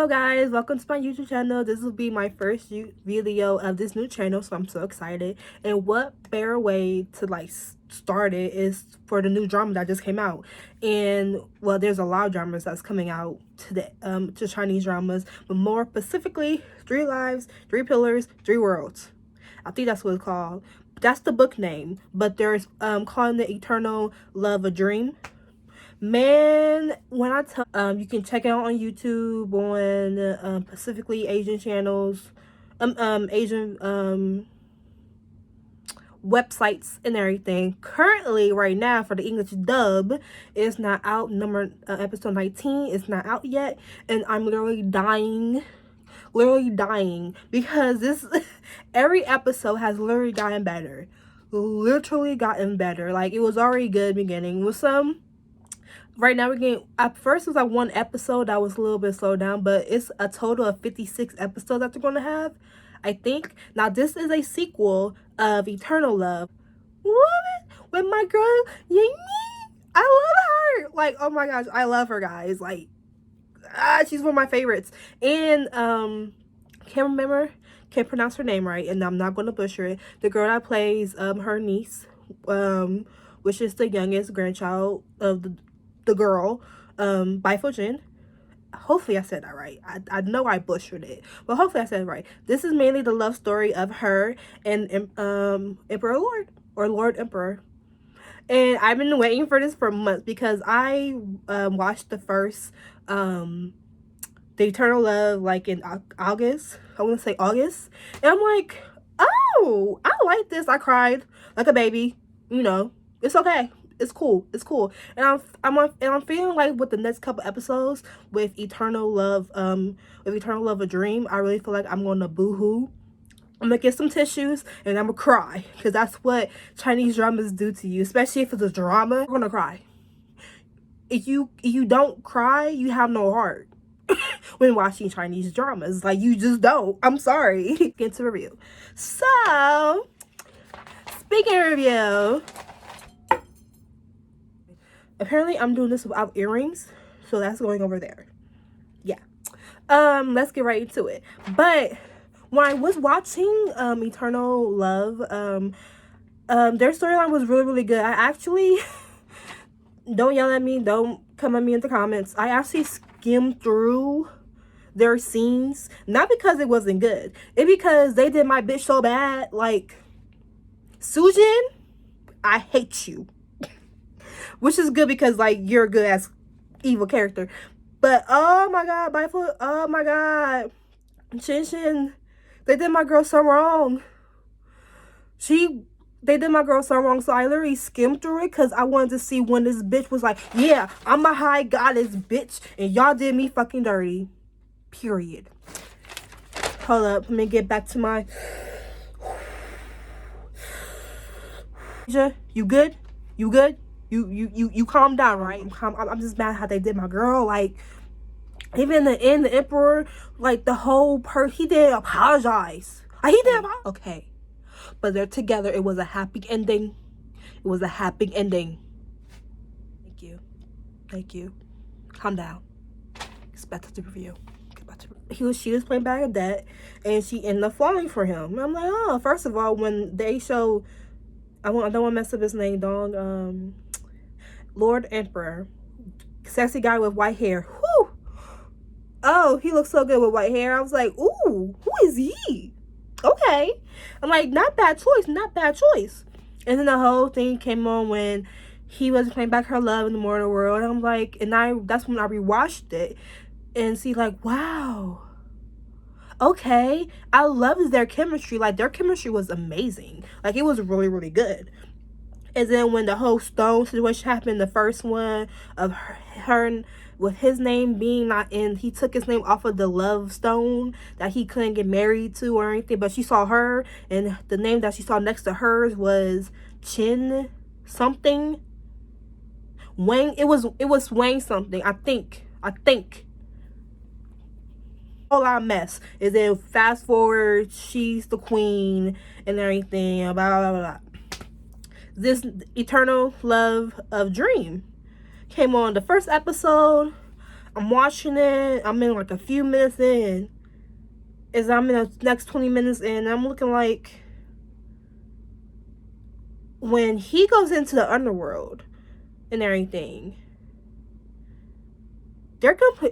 Hello guys, welcome to my YouTube channel. This will be my first video of this new channel, so I'm so excited. And what better way to start it is for the new drama that just came out. And well, there's a lot of dramas that's coming out today, to Chinese dramas, but more specifically, 3 Lives, 3 Pillars, 3 Worlds. I think that's what it's called. That's the book name, but there's calling it Eternal Love a Dream. Man, when I tell you can check it out on YouTube, on specifically Asian channels, Asian websites and everything. Currently, right now, for the English dub, it's not out. Episode 19 is not out yet, and I'm literally dying because this every episode has literally gotten better. Like, it was already good beginning with some. Right now we're getting, at first it was like 1 episode that was a little bit slowed down, but it's a total of 56 episodes that they're going to have, I think. Now this is a sequel of Eternal Love. Woman, with my girl Ying. I love her. Like, oh my gosh, I love her, guys. Like, she's one of my favorites. And can't pronounce her name right, and I'm not going to butcher it. The girl that plays her niece, which is the youngest grandchild of the girl, by Fujin. Hopefully I said that right. I know I butchered it, but hopefully I said it right. This is mainly the love story of her and Emperor Lord, or Lord Emperor. And I've been waiting for this for months because I watched the first The Eternal Love like in August. I want to say August. And I'm like, oh, I like this. I cried like a baby. You know, it's okay. It's cool. And I'm feeling like with the next couple episodes with Eternal Love a Dream, I really feel like I'm gonna boo-hoo. I'm gonna get some tissues and I'm gonna cry, because that's what Chinese dramas do to you, especially if it's a drama. You're gonna cry. If you don't cry, you have no heart when watching Chinese dramas. Like, you just don't. I'm sorry. Get into the review. So, speaking of review, apparently I'm doing this without earrings, so that's going over there. Yeah. Let's get right into it. But when I was watching Eternal Love, their storyline was really good. I actually don't yell at me, don't come at me in the comments. I actually skimmed through their scenes, not because it wasn't good. It's because they did my bitch so bad. Like, Sujin, I hate you. Which is good because, like, you're a good ass evil character. But oh my god, Bifo, oh my god, Shin, they did my girl so wrong. They did my girl so wrong, so I literally skimmed through it because I wanted to see when this bitch was like, yeah, I'm a high goddess, bitch, and y'all did me fucking dirty. Period. Hold up, let me get back to my... You good? You good? You calm down, right? I'm just mad how they did my girl. Like, even in the end, the Emperor, like, the whole he didn't apologize. Like, he didn't apologize. Okay. But they're together. It was a happy ending. Thank you. Calm down. It's back to the review. She was playing Bernadette, and she ended up falling for him. And I'm like, oh, first of all, when they show, I don't want to mess up his name, Dong. Lord Emperor, sexy guy with white hair. Whew. Oh, he looks so good with white hair. I was like, ooh, who is he? Okay. I'm like, not bad choice. And then the whole thing came on when he was playing Back Her Love in the Mortal World. And I'm like, that's when I rewatched it and see, like, wow. Okay. I loved their chemistry. Like, their chemistry was amazing. Like, it was really good. And then when the whole stone situation happened, the first one of her with his name being not in, he took his name off of the love stone that he couldn't get married to or anything, but she saw her, and the name that she saw next to hers was Chin something. Wang, it was Wang something, I think. Whole lot of mess. And then fast forward, she's the queen and everything, blah blah blah. This Eternal Love of Dream came on the first episode. I'm watching it. I'm in like a few minutes in. As I'm in the next 20 minutes in, I'm looking like when he goes into the underworld and everything.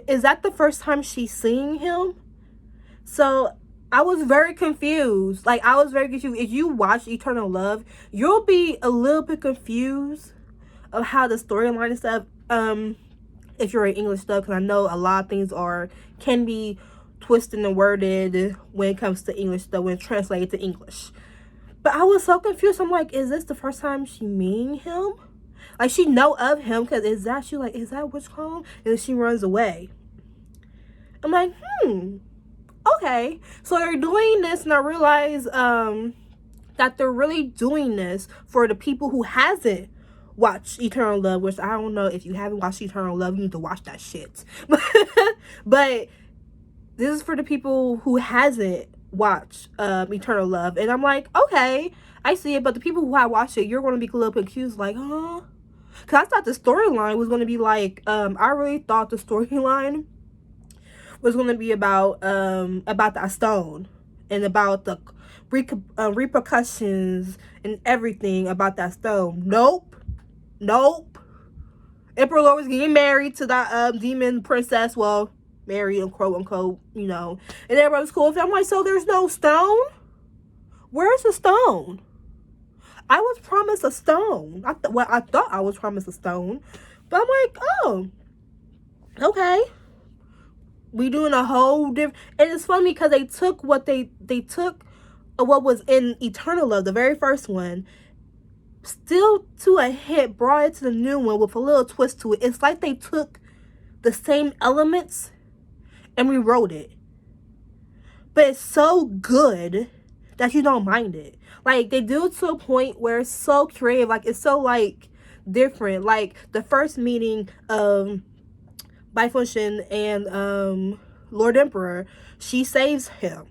Is that the first time she's seeing him? So I was very confused. Like, I was very confused. If you watch Eternal Love, you'll be a little bit confused of how the storyline and stuff. If you're an English stuff, because I know a lot of things can be twisted and worded when it comes to English stuff when translated to English. But I was so confused. I'm like, is this the first time she meeting him? Like, she know of him, because is that what's called? And then she runs away. I'm like, okay. So they're doing this, and I realize that they're really doing this for the people who hasn't watched Eternal Love, which I don't know. If you haven't watched Eternal Love, you need to watch that shit. But this is for the people who hasn't watched Eternal Love. And I'm like, okay, I see it. But the people who have watched it, you're going to be a little confused, like, huh? Because I thought the storyline was going to be like, I really thought the storyline was going to be about that stone and about the repercussions and everything about that stone. Nope. Emperor Lord was getting married to that demon princess. Well, married, quote unquote, you know. And everybody was cool with it. I'm like, so there's no stone? Where's the stone? I was promised a stone. I thought I was promised a stone. But I'm like, oh, okay. We doing a whole different. And it's funny because they took what what was in Eternal Love, the very first one, still to a hit, brought it to the new one with a little twist to it. It's like they took the same elements and rewrote it. But it's so good that you don't mind it. Like, they do it to a point where it's so creative. Like, it's so, like, different. Like, the first meeting of Bifurcation and Lord Emperor, she saves him.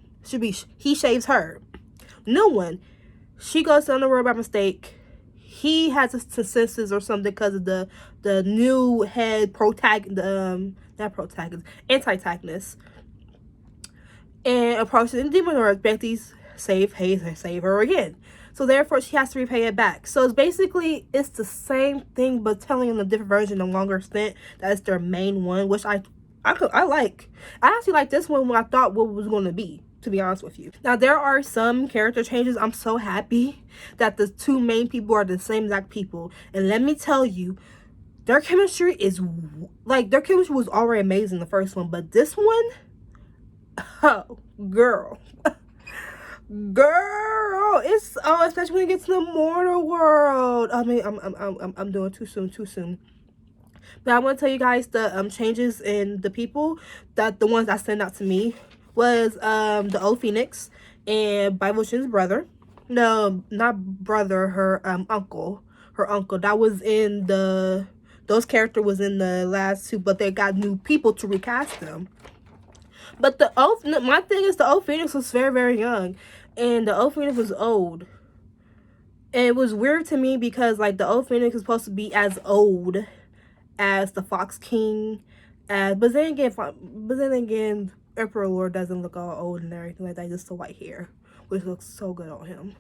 He saves her. New one, she goes on the road by mistake. He has a senses or something because of the new head antagonist, and approaches the demon lord. Betty's save her again. So therefore, she has to repay it back. So it's the same thing, but telling in a different version, a longer stint. That is their main one, which I like. I actually like this one when I thought what was going to be, to be honest with you. Now, there are some character changes. I'm so happy that the two main people are the same exact people. And let me tell you, their chemistry was already amazing, the first one. But this one, oh, girl. It's especially when it gets to the mortal world. I mean, I'm doing too soon. But I want to tell you guys the changes in the people, that the ones that stand out to me was the old Phoenix and Bifurcation's brother. No, not brother, her uncle. Her uncle. That was in those characters was in the last two, but they got new people to recast them. But my thing is, the old Phoenix was very, very young, and the old Phoenix was old. And it was weird to me because, like, the old Phoenix is supposed to be as old as the Fox King, but then again, Emperor Lord doesn't look all old and everything like that. Just the white hair, which looks so good on him.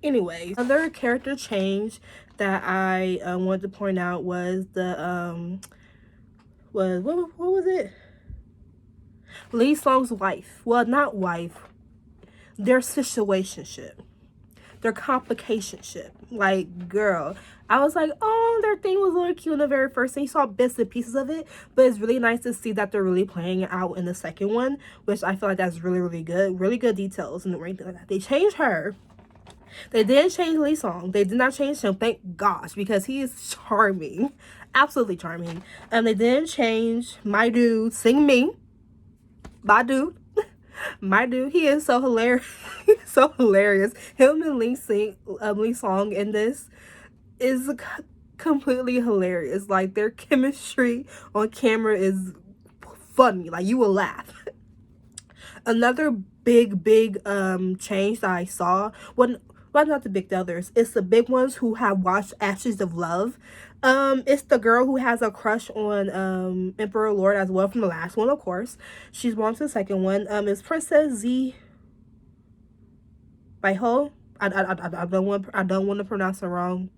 Anyways, another character change that I wanted to point out was what was it? Lee Song's wife. Well, not wife. Their situationship. Their complicationship. Like, girl. I was like, oh, their thing was really cute in the very first thing. You saw bits and pieces of it. But it's really nice to see that they're really playing it out in the second one. Which I feel like that's really, really good. Really good details and everything like that. They changed her. They didn't change Lee Song. They did not change him. Thank gosh. Because he is charming. Absolutely charming. They didn't change my dude, Sing Me. My dude, he is so hilarious. So hilarious. Him and Lee Song in this is completely hilarious. Like, their chemistry on camera is funny. Like, you will laugh. Another big change that I saw, well, not the big others, it's the big ones who have watched Ashes of Love. It's the girl who has a crush on Emperor Lord as well from the last one, of course. She's born to the second one. It's Princess Z by Ho. I don't want to pronounce it wrong.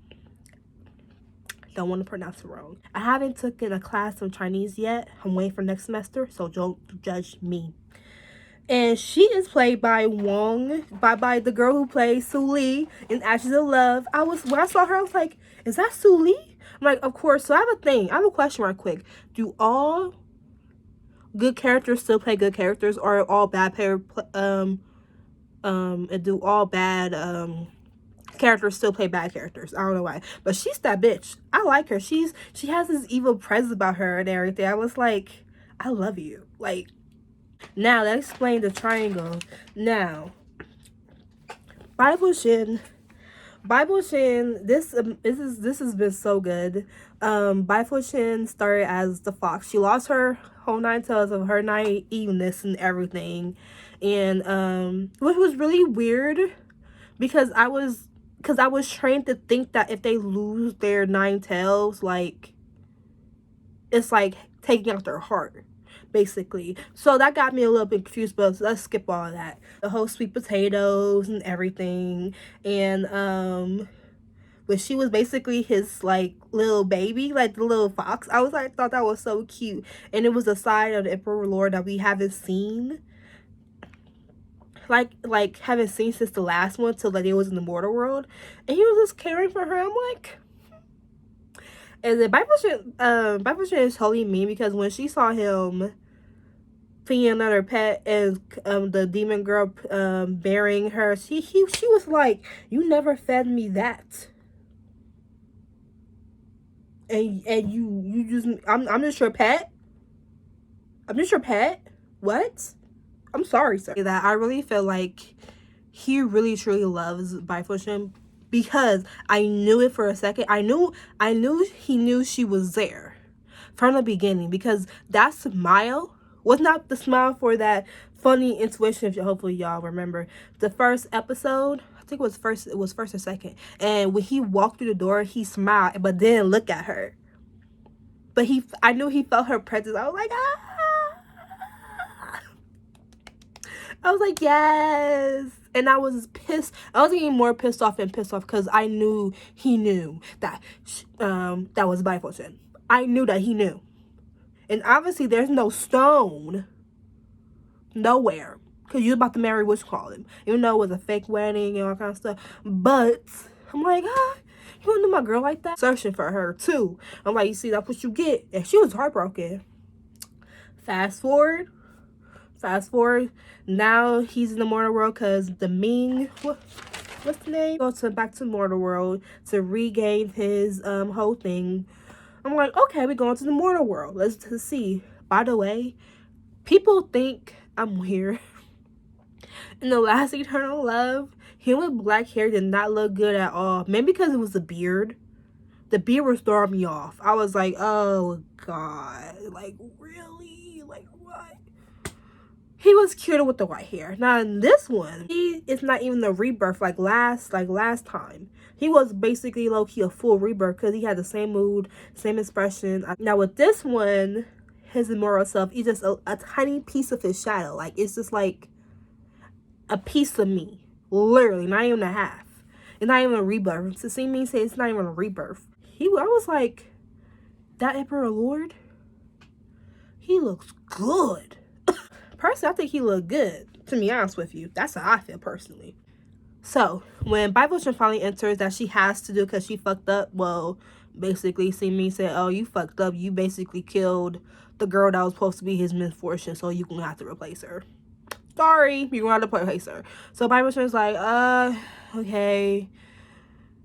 Don't want to pronounce it wrong. I haven't taken a class of Chinese yet. I'm waiting for next semester, so don't judge me. And she is played by Wong, by the girl who plays Su Li in Ashes of Love. When I saw her, I was like, is that Su Li? I'm like, of course. So I have a question right quick. Do all good characters still play good characters, or all bad and do all bad characters still play bad characters? I don't know why, but she's that bitch. I like her. She has this evil presence about her and everything. I was like, I love you. Like, now let's explain the triangle. Now, Bible Shin, this has been so good. Bible Shin started as the fox. She lost her whole nine tails of her naiveness and everything, and which was really weird because I was trained to think that if they lose their nine tails, like, it's like taking out their heart, basically. So that got me a little bit confused, but let's skip all of that. The whole sweet potatoes and everything, and when she was basically his like little baby, like the little fox, thought that was so cute. And it was a side of the Emperor Lord that we haven't seen, like haven't seen since the last one, till like it was in the mortal world, and he was just caring for her. I'm like, and then Bible Shin is totally mean, because when she saw him feeding another pet and the demon girl burying her, she was like, you never fed me that, and you just I'm just your pet. I'm just your pet. What? I'm sorry, sir. That I really feel like he really truly loves Bifurcation, because I knew it for a second. I knew he knew she was there from the beginning, because that smile was not the smile for that funny intuition. If hopefully y'all remember the first episode, I think it was first or second, and when he walked through the door, he smiled but didn't look at her. But I knew he felt her presence. I was like, ah. I was like, yes. And I was pissed. I was getting more pissed off because I knew he knew that that was Bifurcation. I knew that he knew. And obviously there's no stone nowhere, because you're about to marry what's called him, even though it was a fake wedding and all kind of stuff. But I'm like, ah, you want to do my girl like that? Searching for her too. I'm like, you see, that's what you get. And she was heartbroken. Fast forward, now he's in the mortal world because the Ming, what's the name, goes back to mortal world to regain his whole thing. I'm like, okay, we're going to the mortal world. Let's see. By the way, people think I'm weird. In the last Eternal Love, him with black hair did not look good at all. Maybe because it was the beard. The beard was throwing me off. I was like, oh god, like, really? Like, what? He was cuter with the white hair. Now in this one, he is not even the rebirth like last time. He was basically low-key a full rebirth, because he had the same mood, same expression. Now with this one, his immortal self, he's just a tiny piece of his shadow. Like, it's just like a piece of me, literally, not even a half. It's not even a rebirth. To see me say it's not even a rebirth. I was like, that Emperor Lord, he looks good. Personally, I think he looked good, to be honest with you. That's how I feel personally. So when Bifurcation finally enters that she has to do because she fucked up, well, basically see me say, oh, you fucked up, you basically killed the girl that was supposed to be his misfortune, so you're gonna have to replace her. Sorry, you're gonna have to replace her. So Bifurcation's like, okay,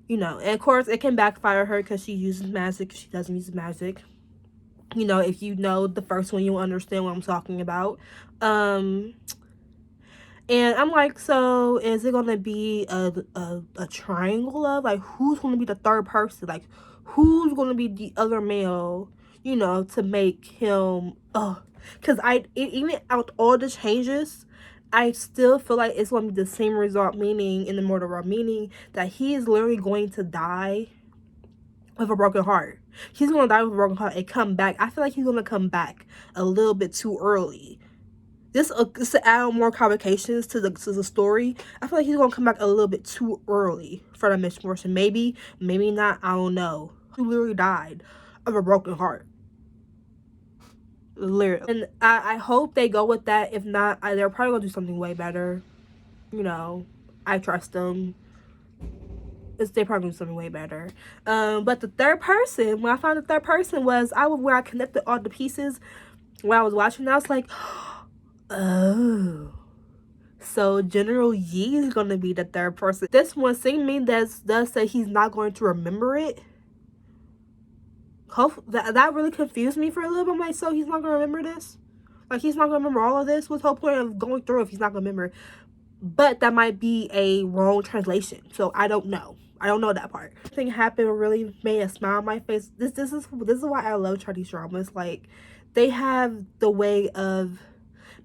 you know. And of course it can backfire her because she uses magic. She doesn't use magic. You know, if you know the first one, you'll understand what I'm talking about. And I'm like, so is it gonna be a triangle of, like, who's gonna be the third person? Like, who's gonna be the other male, you know, to make him because even out all the changes, I still feel like it's gonna be the same result, meaning in the mortal world, meaning that he is literally going to die with a broken heart. He's gonna die with a broken heart and come back. I feel like he's gonna come back a little bit too early. Just to add more complications to the story. I feel like he's gonna come back a little bit too early for the misfortune. Maybe, maybe not. I don't know. He literally died of a broken heart. Literally. And I hope they go with that. If not, they're probably gonna do something way better. You know, I trust them. They probably do something way better. But the third person, when I found the third person was where I connected all the pieces when I was watching. I was like, oh, so General Yi is gonna be the third person. This one seeing me does say he's not going to remember it. That really confused me for a little bit. I'm like, so he's not gonna remember this? Like, he's not gonna remember all of this? What's the whole point of going through if he's not gonna remember? But that might be a wrong translation, so I don't know. I don't know that part. Thing happened really made a smile on my face. This is why I love Chinese dramas. Like, they have the way of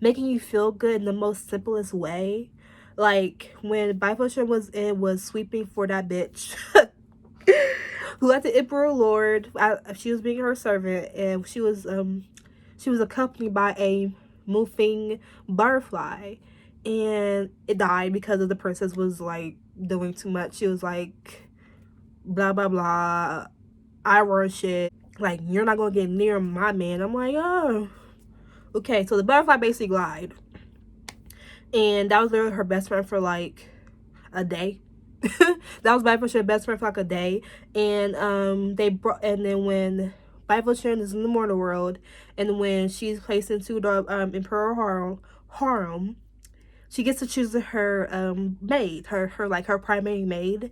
making you feel good in the most simplest way. Like when Bai Fo-shen was sweeping for that bitch who let the Emperor Lord. She was being her servant, and she was accompanied by a moving butterfly, and it died because of the princess was like doing too much. She was like, blah blah blah, I run shit, like, you're not gonna get near my man. I'm like, oh, okay. So the butterfly basically lied, and that was literally her best friend for like a day. That was Bai Fo-shen's best friend for like a day. And and then when Bai Fo-shen is in the mortal world, and when she's placed into the Imperial harem, she gets to choose her maid, her like her primary maid,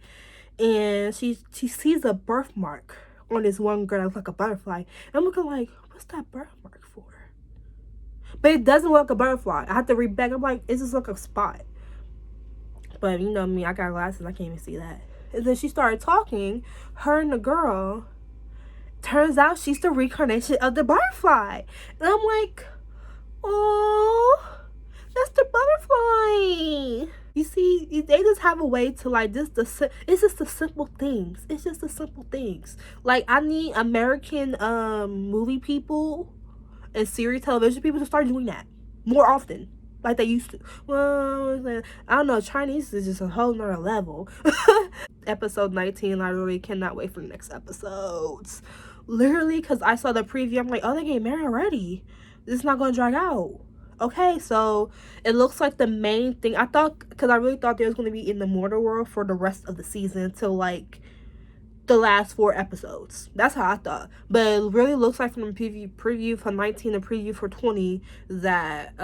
and she sees a birthmark on this one girl that looks like a butterfly. And I'm looking like, what's that birthmark for? But it doesn't look like a butterfly. I have to read back. I'm like, it just like a spot. But you know me, I got glasses, I can't even see that. And then she started talking, her and the girl. Turns out she's the reincarnation of the butterfly. And I'm like, oh, that's the butterfly. You see, they just have a way to like it's just the simple things. It's just the simple things. Like, I need American movie people and series television people to start doing that more often, like they used to. Well, I don't know, Chinese is just a whole nother level. Episode 19, I really cannot wait for the next episodes. Literally, because I saw the preview, I'm like, oh, they getting married already. This is not going to drag out. Okay, so it looks like the main thing, I thought, because I really thought they was going to be in the mortal world for the rest of the season until like the last 4 episodes. That's how I thought. But it really looks like from the preview for 19 and preview for 20 that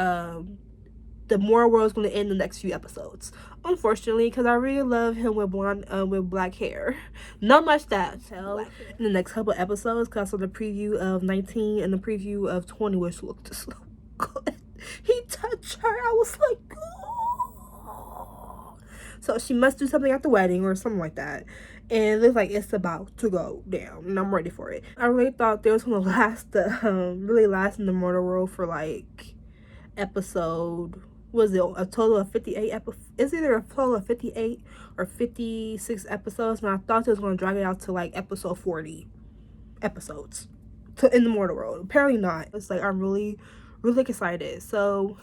the mortal world is going to end the next few episodes, unfortunately, because I really love him with blonde with black hair. Not much that tell in the next couple episodes, because I saw the preview of 19 and the preview of 20, which looked so good. He touched her, I was like, oh. So she must do something at the wedding or something like that, and it looks like it's about to go down, and I'm ready for it. I really thought they was gonna really last in the mortal world for like episode, was it a total of 58 episodes? It's either a total of 58 or 56 episodes, and I thought it was going to drag it out to like episode 40 episodes in the mortal world. Apparently not. It's like, I'm really excited. So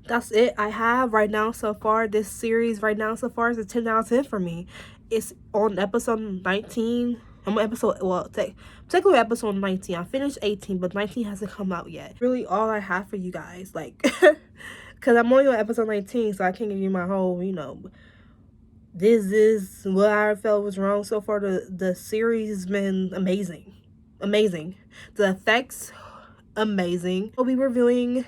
that's it I have right now so far. This series right now so far is a 10 out of 10 for me. It's on episode 19. I'm on episode, well, technically episode 19. I finished 18, but 19 hasn't come out yet. Really all I have for you guys, like, because I'm only on episode 19, so I can't give you my whole, you know, this is what I felt was wrong so far. The series has been amazing. The effects, amazing. I'll be reviewing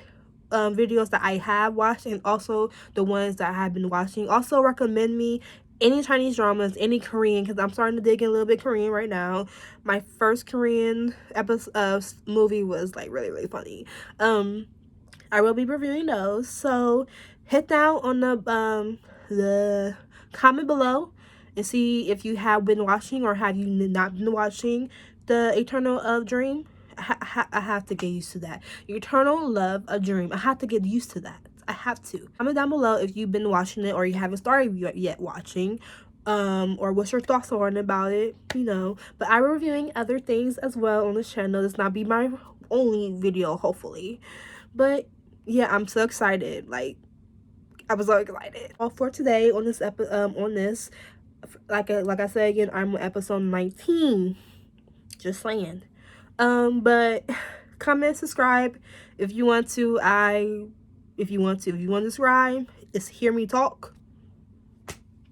videos that I have watched, and also the ones that I have been watching. Also recommend me any Chinese dramas, any Korean, because I'm starting to dig in a little bit Korean right now. My first Korean episode movie was like really funny. I will be reviewing those, so hit down on the comment below and see if you have been watching or have you not been watching the Eternal of Dream. I have to get used to that. Eternal Love a Dream. I have to get used to that. I have to. Comment down below if you've been watching it or you haven't started yet watching. or what's your thoughts on about it, you know. But I'm reviewing other things as well on this channel. This not be my only video, hopefully. But yeah, I'm so excited. Like, I was so excited. All for today on this like I said again, I'm on episode 19. Just saying. But comment, subscribe if you want to. If you want to subscribe, it's hear me talk.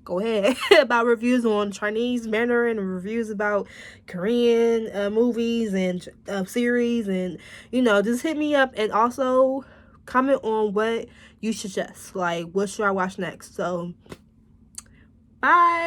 Go ahead. About reviews on Chinese, Mandarin, and reviews about Korean movies and series, and you know, just hit me up. And also comment on what you suggest, like what should I watch next. So bye.